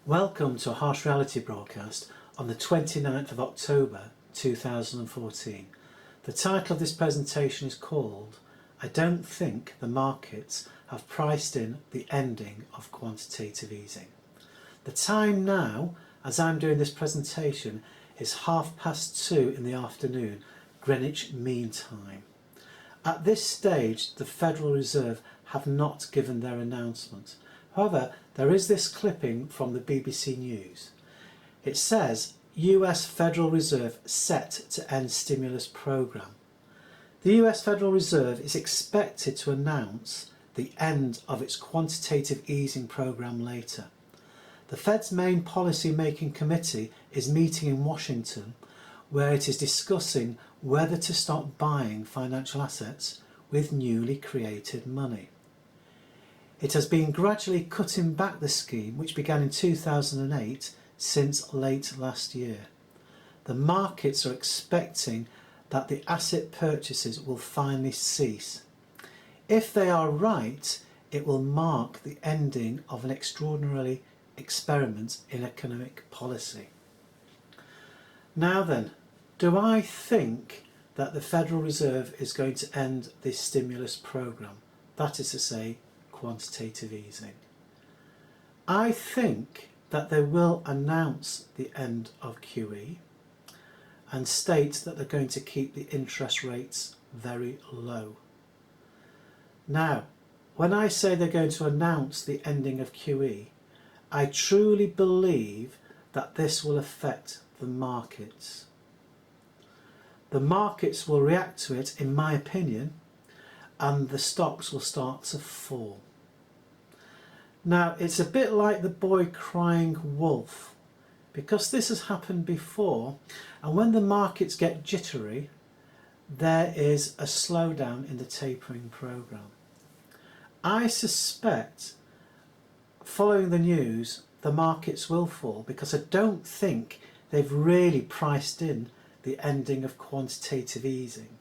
Welcome to a harsh reality broadcast on the 29th of October 2014. The title of this presentation is called I Don't Think the Markets Have Priced in the Ending of Quantitative Easing. The time now, as I'm doing this presentation, is 2:30 in the afternoon, Greenwich Mean Time. At this stage, the Federal Reserve have not given their announcement. However, there is this clipping from the BBC News. It says, US Federal Reserve set to end stimulus programme. The US Federal Reserve is expected to announce the end of its quantitative easing programme later. The Fed's main policy-making committee is meeting in Washington, where it is discussing whether to stop buying financial assets with newly created money. It has been gradually cutting back the scheme, which began in 2008, since late last year. The markets are expecting that the asset purchases will finally cease. If they are right, it will mark the ending of an extraordinary experiment in economic policy. Now then, do I think that the Federal Reserve is going to end this stimulus programme? That is to say, quantitative easing. I think that they will announce the end of QE and state that they're going to keep the interest rates very low. Now, when I say they're going to announce the ending of QE, I truly believe that this will affect the markets. The markets will react to it, in my opinion, and the stocks will start to fall. Now, it's a bit like the boy crying wolf, because this has happened before, and when the markets get jittery, there is a slowdown in the tapering programme. I suspect, following the news, the markets will fall, because I don't think they've really priced in the ending of quantitative easing.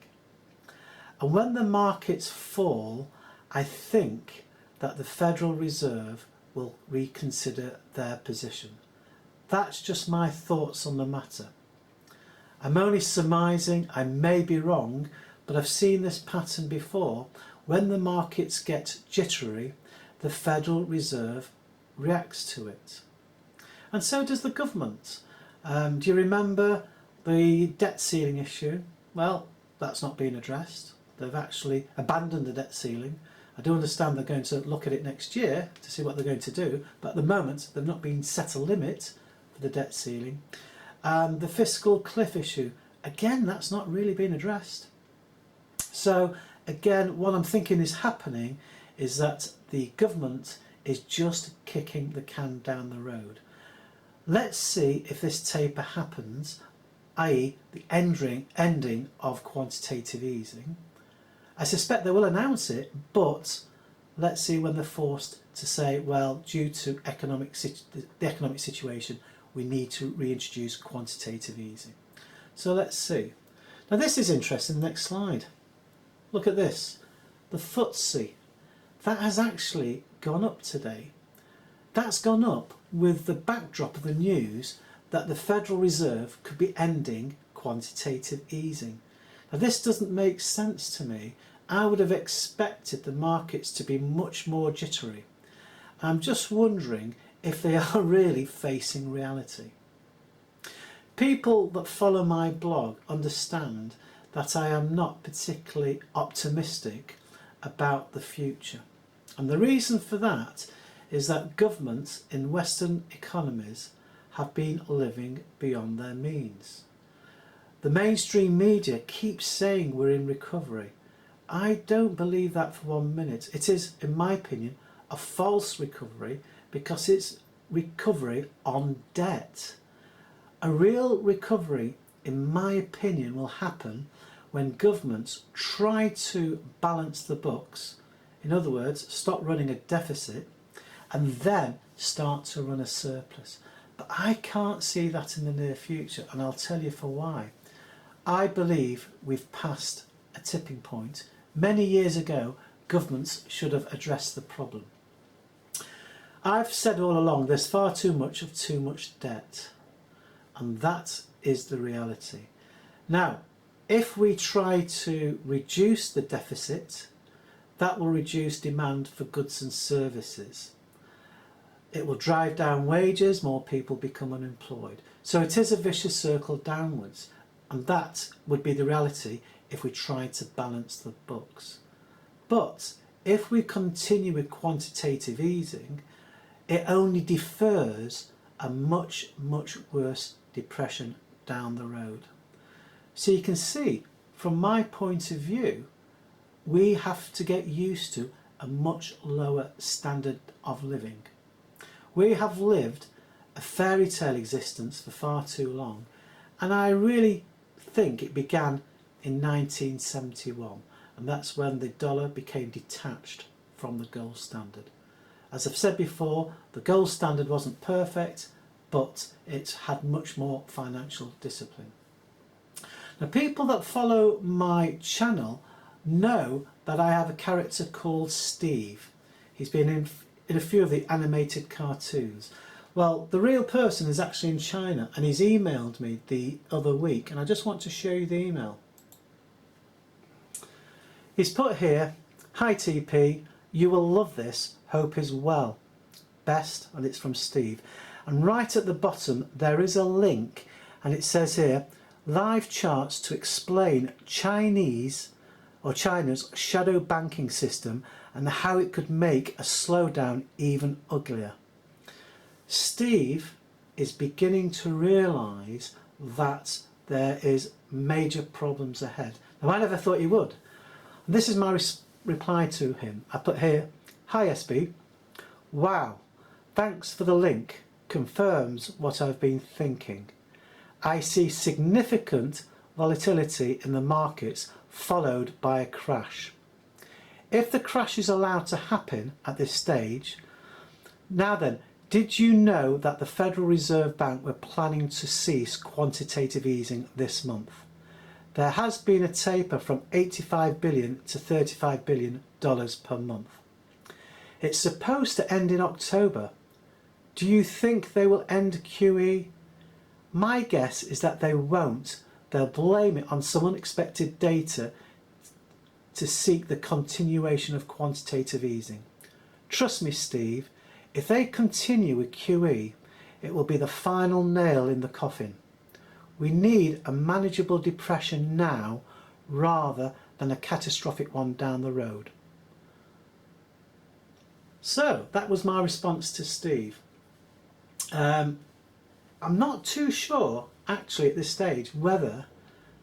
And when the markets fall, I think that the Federal Reserve will reconsider their position. That's just my thoughts on the matter. I'm only surmising, I may be wrong, but I've seen this pattern before. When the markets get jittery, the Federal Reserve reacts to it. And so does the government. Do you remember the debt ceiling issue? Well, that's not been addressed. They've actually abandoned the debt ceiling. I do understand they're going to look at it next year to see what they're going to do, but at the moment they've not been set a limit for the debt ceiling. The fiscal cliff issue, again, that's not really been addressed. So again, what I'm thinking is happening is that the government is just kicking the can down the road. Let's see if this taper happens, i.e. the ending of quantitative easing. I suspect they will announce it, but let's see when they're forced to say, well, due to the economic situation, we need to reintroduce quantitative easing. So let's see. Now this is interesting, the next slide. Look at this. The FTSE, that has actually gone up today. That's gone up with the backdrop of the news that the Federal Reserve could be ending quantitative easing. Now this doesn't make sense to me. I would have expected the markets to be much more jittery. I'm just wondering if they are really facing reality. People that follow my blog understand that I am not particularly optimistic about the future. And the reason for that is that governments in Western economies have been living beyond their means. The mainstream media keeps saying we're in recovery. I don't believe that for 1 minute. It is, in my opinion, a false recovery because it's recovery on debt. A real recovery, in my opinion, will happen when governments try to balance the books, in other words, stop running a deficit, and then start to run a surplus. But I can't see that in the near future, and I'll tell you for why. I believe we've passed a tipping point. Many years ago, governments should have addressed the problem. I've said all along there's far too much debt, and that is the reality. Now, if we try to reduce the deficit, that will reduce demand for goods and services. It will drive down wages, more people become unemployed. So it is a vicious circle downwards, and that would be the reality if we tried to balance the books. But if we continue with quantitative easing, it only defers a much worse depression down the road. So you can see, from my point of view, we have to get used to a much lower standard of living. We have lived a fairy tale existence for far too long, and I really think it began in 1971, and that's when the dollar became detached from the gold standard. As I've said before, the gold standard wasn't perfect, but it had much more financial discipline. Now, people that follow my channel know that I have a character called Steve. He's been in a few of the animated cartoons. Well, the real person is actually in China, and he's emailed me the other week, and I just want to show you the email. He's put here, "Hi TP, you will love this, hope is well. Best," and it's from Steve. And right at the bottom there is a link, and it says here, "Live charts to explain China's shadow banking system and how it could make a slowdown even uglier." Steve is beginning to realise that there is major problems ahead. Now, I never thought he would. And this is my reply to him. I put here, "Hi SB, wow, thanks for the link, confirms what I've been thinking. I see significant volatility in the markets followed by a crash. If the crash is allowed to happen at this stage, now then, did you know that the Federal Reserve Bank were planning to cease quantitative easing this month? There has been a taper from $85 billion to $35 billion per month. It's supposed to end in October. Do you think they will end QE? My guess is that they won't. They'll blame it on some unexpected data to seek the continuation of quantitative easing. Trust me, Steve, if they continue with QE, it will be the final nail in the coffin. We need a manageable depression now rather than a catastrophic one down the road." So that was my response to Steve. I'm not too sure actually at this stage whether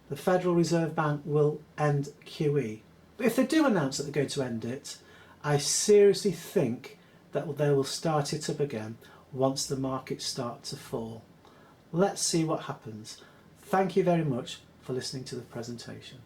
the Federal Reserve Bank will end QE. But if they do announce that they're going to end it, I seriously think that they will start it up again once the markets start to fall. Let's see what happens. Thank you very much for listening to the presentation.